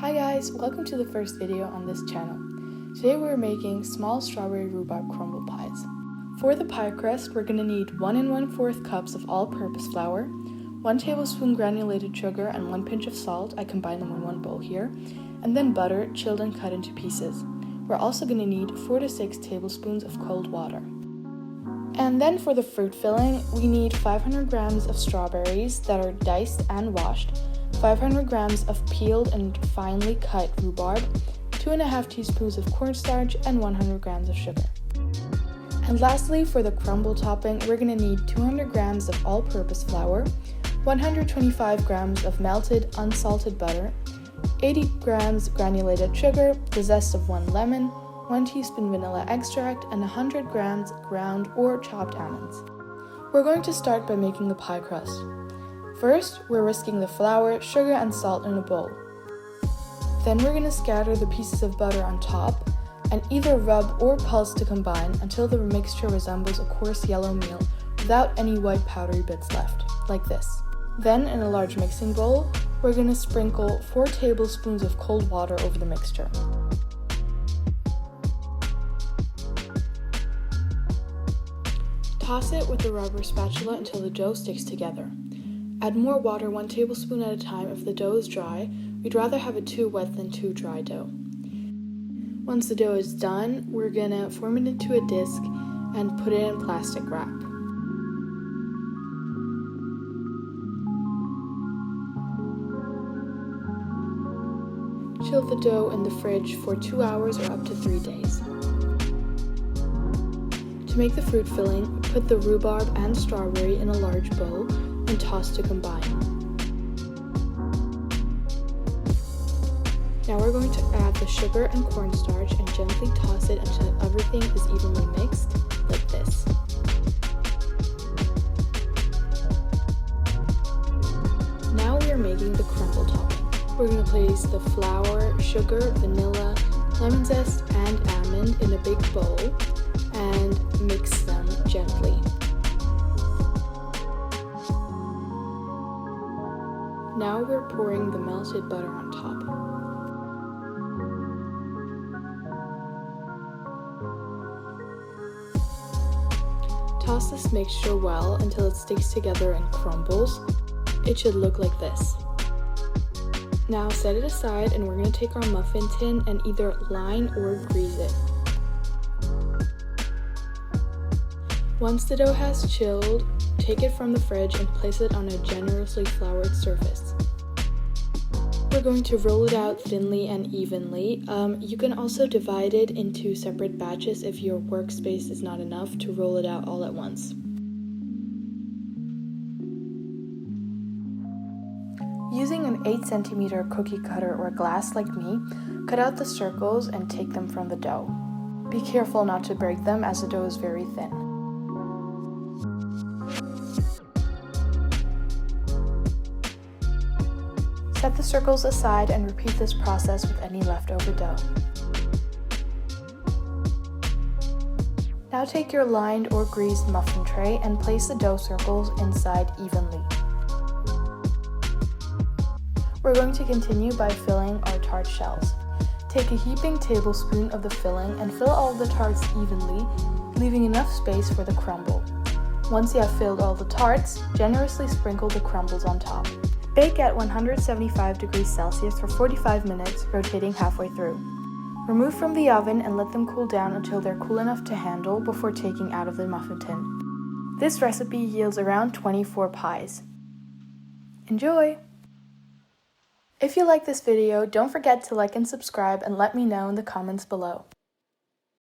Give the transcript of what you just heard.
Hi guys, welcome to the first video on this channel. Today we're making small strawberry rhubarb crumble pies. For the pie crust, we're going to need 1 1/4 cups of all-purpose flour, 1 tablespoon granulated sugar, and 1 pinch of salt. I combine them in one bowl here, and then butter, chilled and cut into pieces. We're also going to need 4 to 6 tablespoons of cold water. And then for the fruit filling, we need 500 grams of strawberries that are diced and washed, 500 grams of peeled and finely cut rhubarb, 2½ teaspoons of cornstarch, and 100 grams of sugar. And lastly, for the crumble topping, we're going to need 200 grams of all-purpose flour, 125 grams of melted unsalted butter, 80 grams granulated sugar, the zest of 1 lemon, 1 teaspoon vanilla extract, and 100 grams ground or chopped almonds. We're going to start by making the pie crust. First, we're whisking the flour, sugar, and salt in a bowl. Then we're going to scatter the pieces of butter on top and either rub or pulse to combine until the mixture resembles a coarse yellow meal without any white powdery bits left, like this. Then, in a large mixing bowl, we're going to sprinkle 4 tablespoons of cold water over the mixture. Toss it with a rubber spatula until the dough sticks together. Add more water 1 tablespoon at a time if the dough is dry. We'd rather have it too wet than too dry dough. Once the dough is done, we're gonna form it into a disc and put it in plastic wrap. Chill the dough in the fridge for 2 hours or up to 3 days. To make the fruit filling, put the rhubarb and strawberry in a large bowl and toss to combine. Now we're going to add the sugar and cornstarch and gently toss it until everything is evenly mixed, like this. Now we are making the crumble topping. We're going to place the flour, sugar, vanilla, lemon zest, and almond in a big bowl and mix them gently. Now we're pouring the melted butter on top. Toss this mixture well until it sticks together and crumbles. It should look like this. Now set it aside and we're going to take our muffin tin and either line or grease it. Once the dough has chilled, take it from the fridge and place it on a generously floured surface. We're going to roll it out thinly and evenly. You can also divide it into separate batches if your workspace is not enough to roll it out all at once. Using an 8cm cookie cutter or glass like me, cut out the circles and take them from the dough. Be careful not to break them as the dough is very thin. Set the circles aside and repeat this process with any leftover dough. Now take your lined or greased muffin tray and place the dough circles inside evenly. We're going to continue by filling our tart shells. Take a heaping tablespoon of the filling and fill all the tarts evenly, leaving enough space for the crumble. Once you have filled all the tarts, generously sprinkle the crumbles on top. Bake at 175 degrees Celsius for 45 minutes, rotating halfway through. Remove from the oven and let them cool down until they're cool enough to handle before taking out of the muffin tin. This recipe yields around 24 pies. Enjoy! If you like this video, don't forget to like and subscribe and let me know in the comments below.